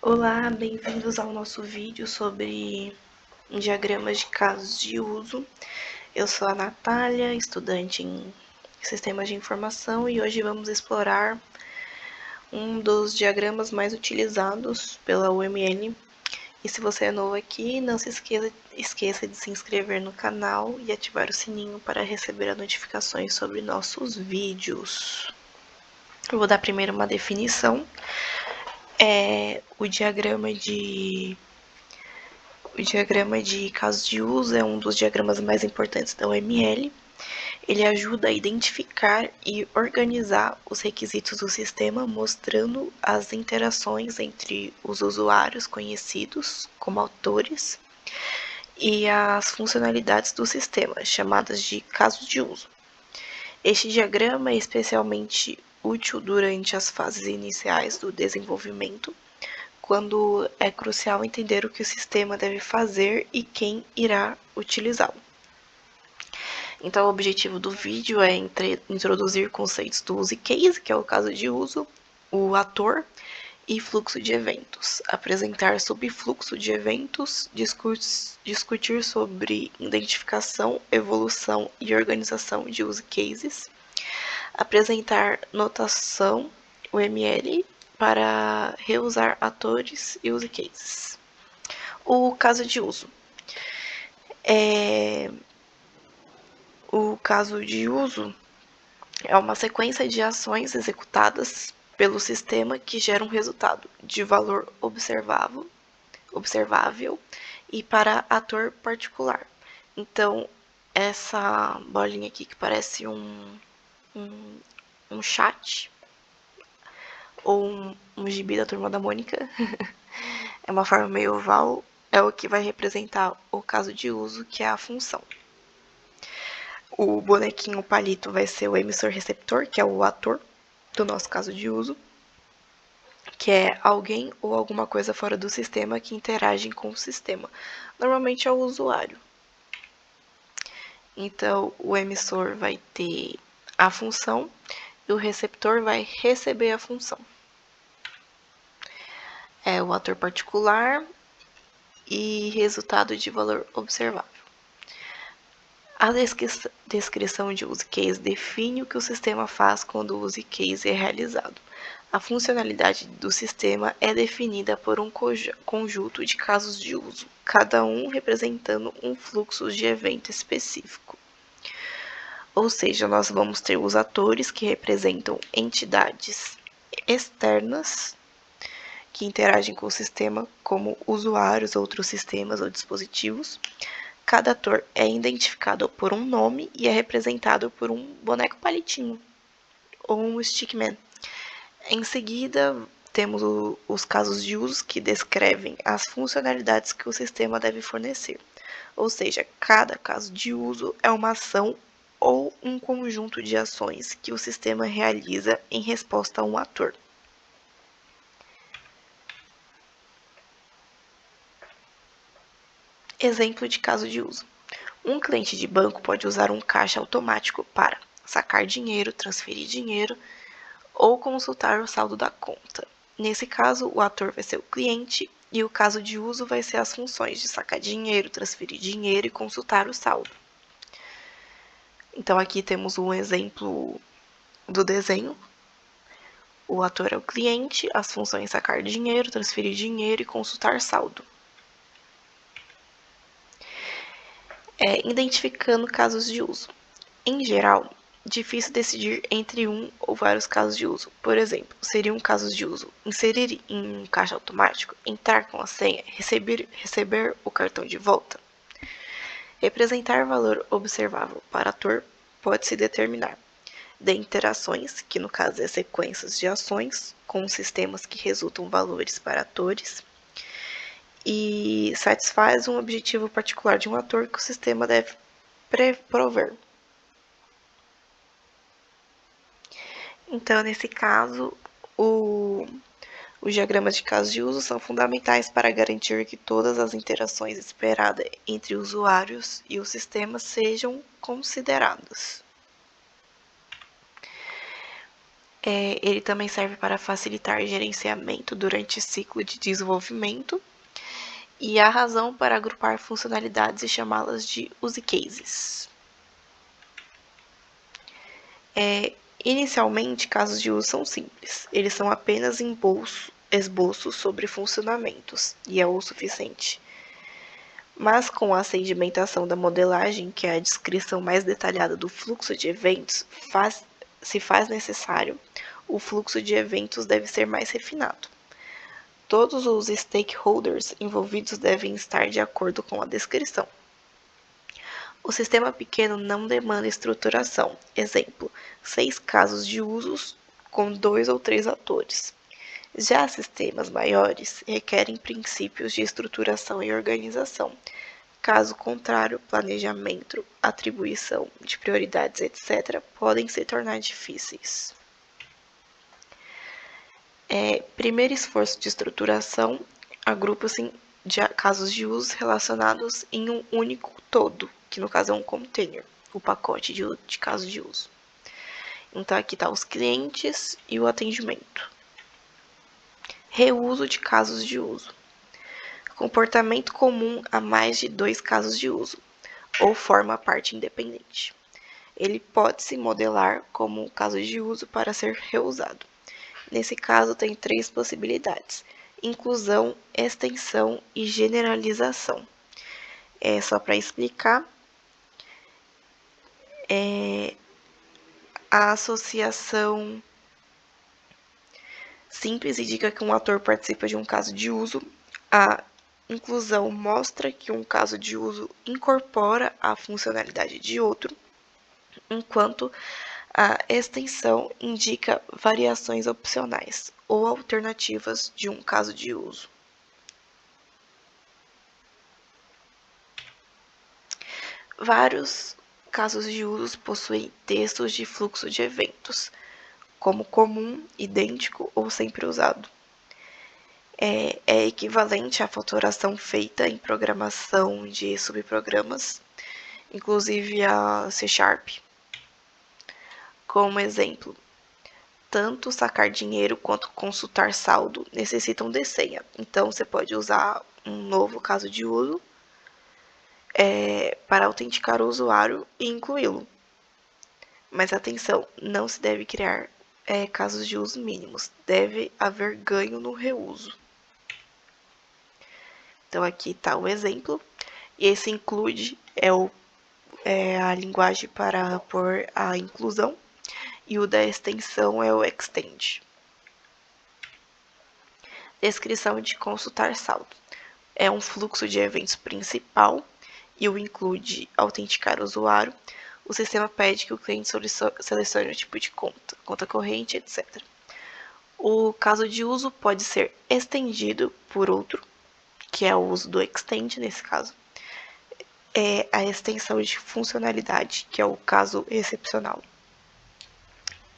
Olá, bem-vindos ao nosso vídeo sobre diagramas de casos de uso. Eu sou a Natália, estudante em Sistemas de Informação, e hoje vamos explorar um dos diagramas mais utilizados pela UML. E se você é novo aqui, não se esqueça de se inscrever no canal e ativar o sininho para receber as notificações sobre nossos vídeos. Eu vou dar primeiro uma definição. O diagrama de casos de uso é um dos diagramas mais importantes da UML. Ele ajuda a identificar e organizar os requisitos do sistema, mostrando as interações entre os usuários conhecidos como autores e as funcionalidades do sistema, chamadas de casos de uso. Este diagrama é especialmente útil durante as fases iniciais do desenvolvimento, quando é crucial entender o que o sistema deve fazer e quem irá utilizá-lo. Então, o objetivo do vídeo é introduzir conceitos do use case, que é o caso de uso, o ator e fluxo de eventos, apresentar subfluxo de eventos, discutir sobre identificação, evolução e organização de use cases, apresentar notação UML para reusar atores e use cases. O caso de uso. O caso de uso é uma sequência de ações executadas pelo sistema que gera um resultado de valor observável e para ator particular. Então, essa bolinha aqui que parece um chat ou um gibi da Turma da Mônica, é uma forma meio oval, é o que vai representar o caso de uso, que é a função. O bonequinho palito vai ser o emissor-receptor, que é o ator do nosso caso de uso, que é alguém ou alguma coisa fora do sistema que interagem com o sistema. Normalmente é o usuário. Então, o emissor vai ter a função e o receptor vai receber a função. É o ator particular e resultado de valor observável. A descrição de use case define o que o sistema faz quando o use case é realizado. A funcionalidade do sistema é definida por um conjunto de casos de uso, cada um representando um fluxo de evento específico. Ou seja, nós vamos ter os atores, que representam entidades externas que interagem com o sistema, como usuários, outros sistemas ou dispositivos. Cada ator é identificado por um nome e é representado por um boneco palitinho, ou um stickman. Em seguida, temos os casos de uso, que descrevem as funcionalidades que o sistema deve fornecer. Ou seja, cada caso de uso é uma ação ou um conjunto de ações que o sistema realiza em resposta a um ator. Exemplo de caso de uso. Um cliente de banco pode usar um caixa automático para sacar dinheiro, transferir dinheiro ou consultar o saldo da conta. Nesse caso, o ator vai ser o cliente e o caso de uso vai ser as funções de sacar dinheiro, transferir dinheiro e consultar o saldo. Então, aqui temos um exemplo do desenho. O ator é o cliente, as funções sacar dinheiro, transferir dinheiro e consultar saldo. Identificando casos de uso. Em geral, difícil decidir entre um ou vários casos de uso. Por exemplo, seriam casos de uso: inserir em um caixa automático, entrar com a senha, receber o cartão de volta. Representar valor observável para ator pode-se determinar de interações, que no caso é sequências de ações com sistemas que resultam valores para atores, e satisfaz um objetivo particular de um ator que o sistema deve prover. Então, nesse caso, os diagramas de casos de uso são fundamentais para garantir que todas as interações esperadas entre usuários e o sistema sejam consideradas. Ele também serve para facilitar gerenciamento durante o ciclo de desenvolvimento e a razão para agrupar funcionalidades e chamá-las de use cases. Inicialmente, casos de uso são simples. Eles são apenas esboços sobre funcionamentos e é o suficiente. Mas com a sedimentação da modelagem, que é a descrição mais detalhada do fluxo de eventos, se faz necessário, o fluxo de eventos deve ser mais refinado. Todos os stakeholders envolvidos devem estar de acordo com a descrição. O sistema pequeno não demanda estruturação. Exemplo, 6 casos de usos com 2 ou 3 atores. Já sistemas maiores requerem princípios de estruturação e organização. Caso contrário, planejamento, atribuição de prioridades, etc., podem se tornar difíceis. Primeiro esforço de estruturação agrupa-se de casos de uso relacionados em um único todo, que no caso é um container, o pacote de casos de uso. Então aqui está os clientes e o atendimento. Reuso de casos de uso. Comportamento comum a mais de 2 casos de uso, ou forma parte independente. Ele pode se modelar como um caso de uso para ser reusado. Nesse caso, tem 3 possibilidades: inclusão, extensão e generalização. Só para explicar, a associação simples indica que um ator participa de um caso de uso. A inclusão mostra que um caso de uso incorpora a funcionalidade de outro, enquanto a extensão indica variações opcionais ou alternativas de um caso de uso. Vários casos de uso possuem textos de fluxo de eventos, como comum, idêntico ou sempre usado. É equivalente à fatoração feita em programação de subprogramas, inclusive a C#. Como exemplo, tanto sacar dinheiro quanto consultar saldo necessitam de senha. Então, você pode usar um novo caso de uso para autenticar o usuário e incluí-lo. Mas atenção, não se deve criar casos de uso mínimos. Deve haver ganho no reuso. Então, aqui está o exemplo. E esse include a linguagem para pôr a inclusão. E o da extensão é o extend. Descrição de consultar saldo. É um fluxo de eventos principal e o include autenticar o usuário. O sistema pede que o cliente selecione o tipo de conta corrente, etc. O caso de uso pode ser estendido por outro, que é o uso do extend nesse caso. É a extensão de funcionalidade, que é o caso excepcional.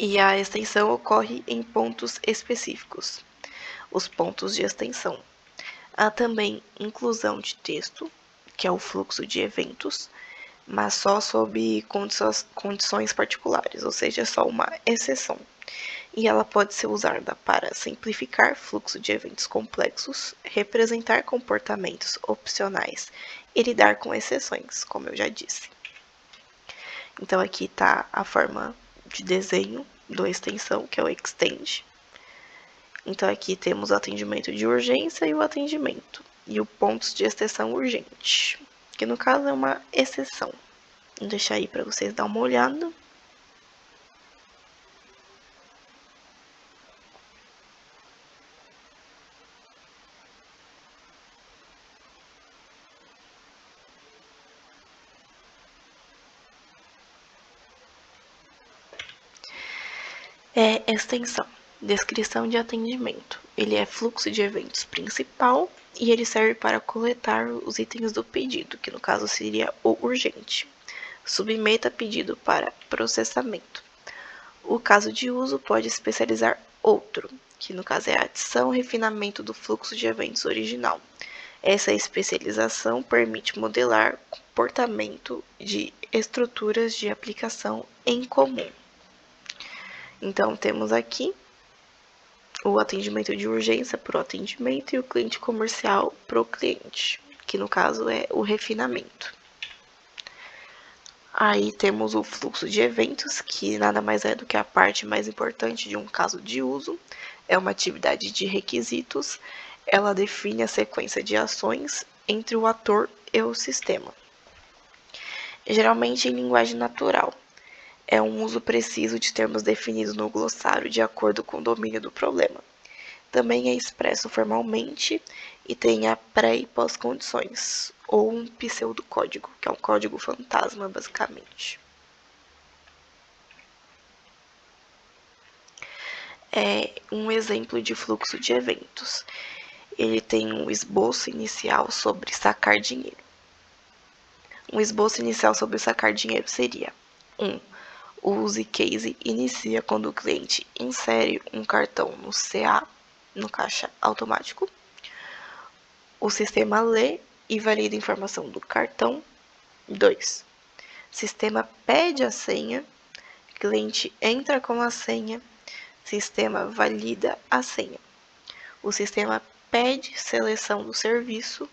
E a extensão ocorre em pontos específicos, os pontos de extensão. Há também inclusão de texto, que é o fluxo de eventos, mas só sob condições particulares, ou seja, só uma exceção. E ela pode ser usada para simplificar fluxo de eventos complexos, representar comportamentos opcionais e lidar com exceções, como eu já disse. Então aqui está a forma de desenho do extensão, que é o extend. Então aqui temos o atendimento de urgência e o atendimento, e o pontos de exceção urgente, que no caso é uma exceção. Vou deixar aí para vocês dar uma olhada. Extensão. Descrição de atendimento. Ele é fluxo de eventos principal e ele serve para coletar os itens do pedido, que no caso seria o urgente. Submeta pedido para processamento. O caso de uso pode especializar outro, que no caso é a adição e refinamento do fluxo de eventos original. Essa especialização permite modelar comportamento de estruturas de aplicação em comum. Então, temos aqui o atendimento de urgência para o atendimento e o cliente comercial para o cliente, que no caso é o refinamento. Aí temos o fluxo de eventos, que nada mais é do que a parte mais importante de um caso de uso. É uma atividade de requisitos. Ela define a sequência de ações entre o ator e o sistema. Geralmente em linguagem natural. É um uso preciso de termos definidos no glossário de acordo com o domínio do problema. Também é expresso formalmente e tem a pré e pós-condições, ou um pseudocódigo, que é um código fantasma, basicamente. É um exemplo de fluxo de eventos. Ele tem um esboço inicial sobre sacar dinheiro. Um esboço inicial sobre sacar dinheiro seria: 1. O use case inicia quando o cliente insere um cartão no CA, no caixa automático. O sistema lê e valida a informação do cartão. 2. Sistema pede a senha, cliente entra com a senha, sistema valida a senha. O sistema pede seleção do serviço.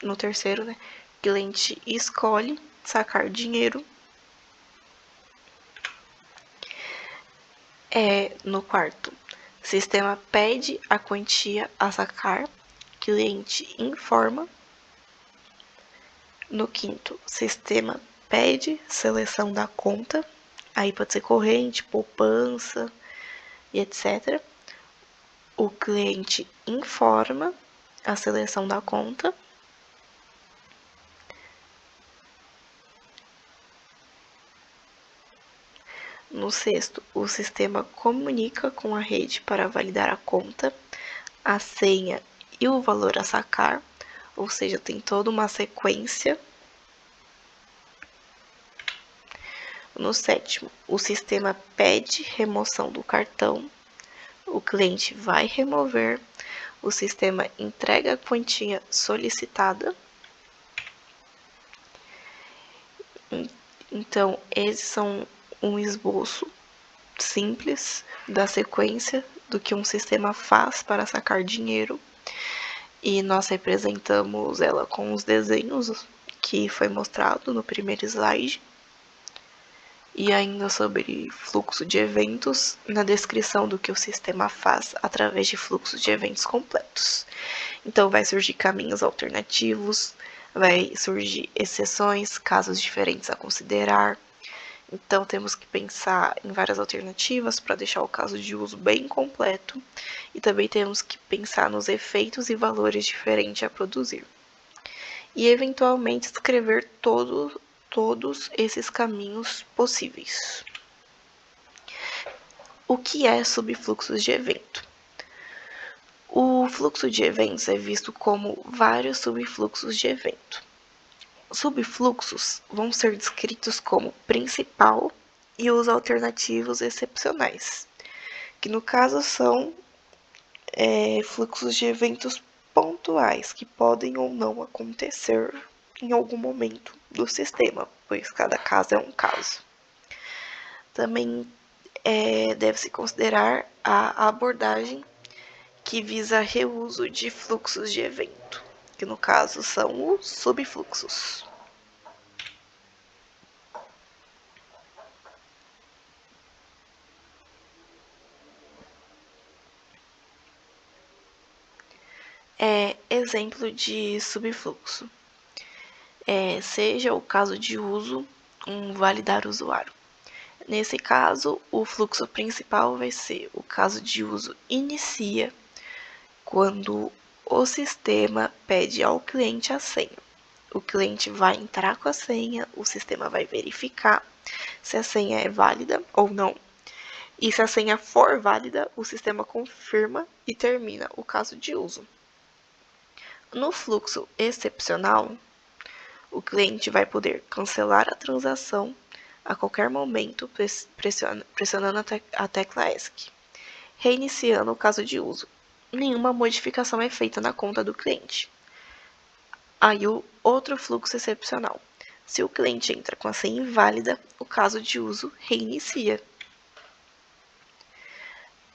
No terceiro, cliente escolhe sacar dinheiro. No quarto, sistema pede a quantia a sacar, cliente informa. No quinto, sistema pede seleção da conta, aí pode ser corrente, poupança e etc. O cliente informa a seleção da conta. No sexto, o sistema comunica com a rede para validar a conta, a senha e o valor a sacar, ou seja, tem toda uma sequência. No sétimo, o sistema pede remoção do cartão, o cliente vai remover, o sistema entrega a quantia solicitada. Então, esses são um esboço simples da sequência do que um sistema faz para sacar dinheiro. E nós representamos ela com os desenhos que foi mostrado no primeiro slide. E ainda sobre fluxo de eventos, na descrição do que o sistema faz através de fluxos de eventos completos. Então, vai surgir caminhos alternativos, vai surgir exceções, casos diferentes a considerar. Então, temos que pensar em várias alternativas para deixar o caso de uso bem completo. E também temos que pensar nos efeitos e valores diferentes a produzir. E, eventualmente, escrever todos esses caminhos possíveis. O que é subfluxos de evento? O fluxo de eventos é visto como vários subfluxos de evento. Subfluxos vão ser descritos como principal e os alternativos excepcionais, que no caso são fluxos de eventos pontuais que podem ou não acontecer em algum momento do sistema, pois cada caso é um caso. Também deve-se considerar a abordagem que visa reuso de fluxos de evento, que no caso são os subfluxos. Exemplo de subfluxo. Seja o caso de uso, um validar usuário. Nesse caso, o fluxo principal vai ser o caso de uso inicia quando o sistema pede ao cliente a senha. O cliente vai entrar com a senha, o sistema vai verificar se a senha é válida ou não. E se a senha for válida, o sistema confirma e termina o caso de uso. No fluxo excepcional, o cliente vai poder cancelar a transação a qualquer momento pressionando a tecla ESC, reiniciando o caso de uso. Nenhuma modificação é feita na conta do cliente. Aí o outro fluxo excepcional. Se o cliente entra com a senha inválida, o caso de uso reinicia.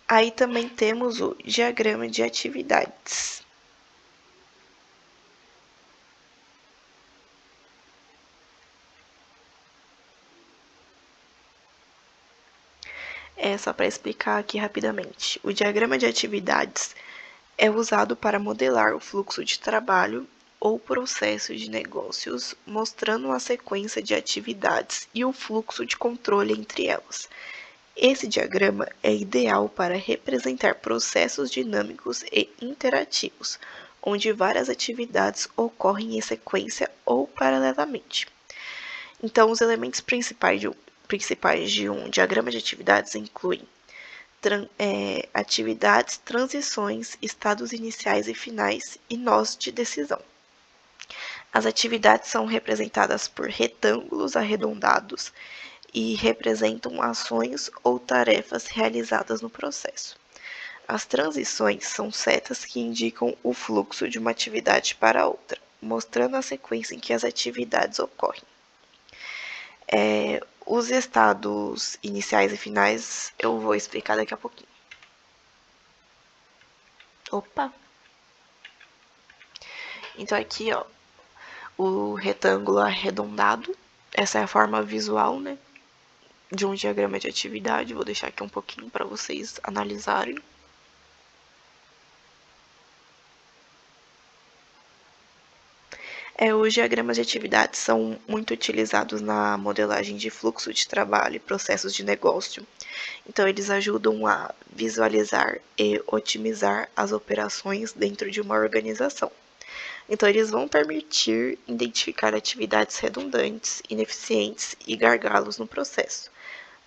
Aí também temos o diagrama de atividades. Só para explicar aqui rapidamente. O diagrama de atividades é usado para modelar o fluxo de trabalho ou processo de negócios, mostrando a sequência de atividades e o fluxo de controle entre elas. Esse diagrama é ideal para representar processos dinâmicos e interativos, onde várias atividades ocorrem em sequência ou paralelamente. Então, os elementos principais de um diagrama de atividades incluem atividades, transições, estados iniciais e finais e nós de decisão. As atividades são representadas por retângulos arredondados e representam ações ou tarefas realizadas no processo. As transições são setas que indicam o fluxo de uma atividade para outra, mostrando a sequência em que as atividades ocorrem. Os estados iniciais e finais eu vou explicar daqui a pouquinho. Opa! Então aqui, ó, o retângulo arredondado, essa é a forma visual, né, de um diagrama de atividade. Vou deixar aqui um pouquinho para vocês analisarem. Os diagramas de atividades são muito utilizados na modelagem de fluxo de trabalho e processos de negócio. Então, eles ajudam a visualizar e otimizar as operações dentro de uma organização. Então, eles vão permitir identificar atividades redundantes, ineficientes e gargalos no processo,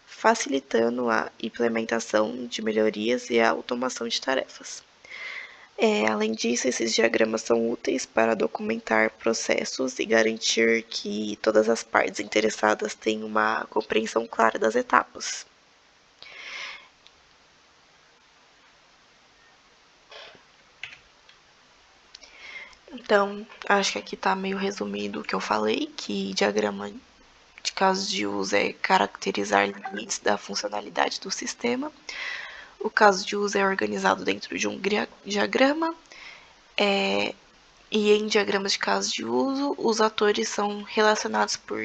facilitando a implementação de melhorias e a automação de tarefas. Além disso, esses diagramas são úteis para documentar processos e garantir que todas as partes interessadas tenham uma compreensão clara das etapas. Então, acho que aqui está meio resumido o que eu falei, que diagrama de casos de uso é caracterizar limites da funcionalidade do sistema. O caso de uso é organizado dentro de um diagrama. E em diagramas de casos de uso, os atores são relacionados por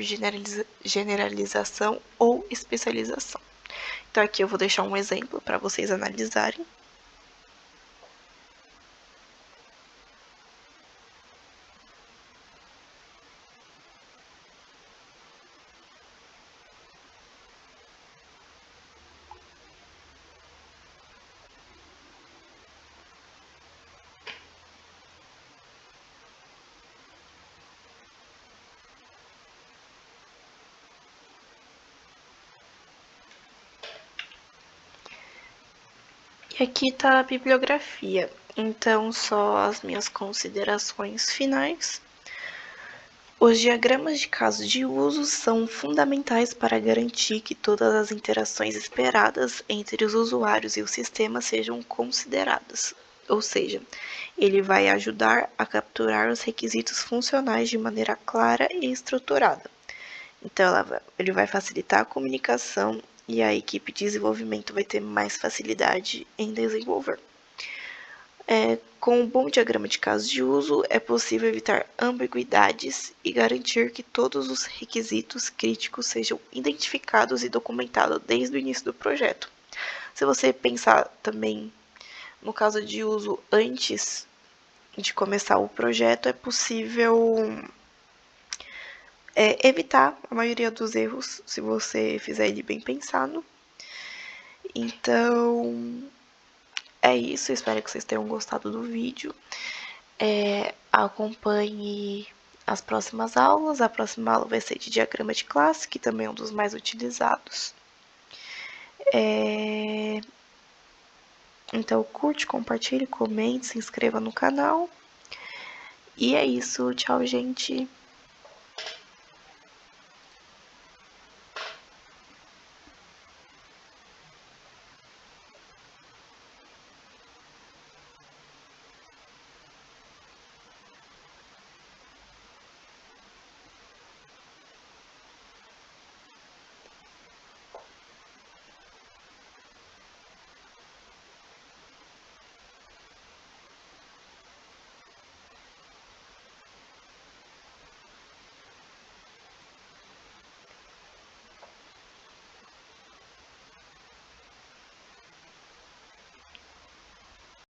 generalização ou especialização. Então aqui eu vou deixar um exemplo para vocês analisarem. E aqui está a bibliografia. Então, só as minhas considerações finais. Os diagramas de caso de uso são fundamentais para garantir que todas as interações esperadas entre os usuários e o sistema sejam consideradas. Ou seja, ele vai ajudar a capturar os requisitos funcionais de maneira clara e estruturada. Então, ele vai facilitar a comunicação e a equipe de desenvolvimento vai ter mais facilidade em desenvolver. Com um bom diagrama de caso de uso, é possível evitar ambiguidades e garantir que todos os requisitos críticos sejam identificados e documentados desde o início do projeto. Se você pensar também no caso de uso antes de começar o projeto, é possível evitar a maioria dos erros se você fizer ele bem pensado. Então, é isso, espero que vocês tenham gostado do vídeo. Acompanhe as próximas aulas. A próxima aula vai ser de diagrama de classe, que também é um dos mais utilizados. Então, curte, compartilhe, comente, se inscreva no canal. E é isso, tchau, gente!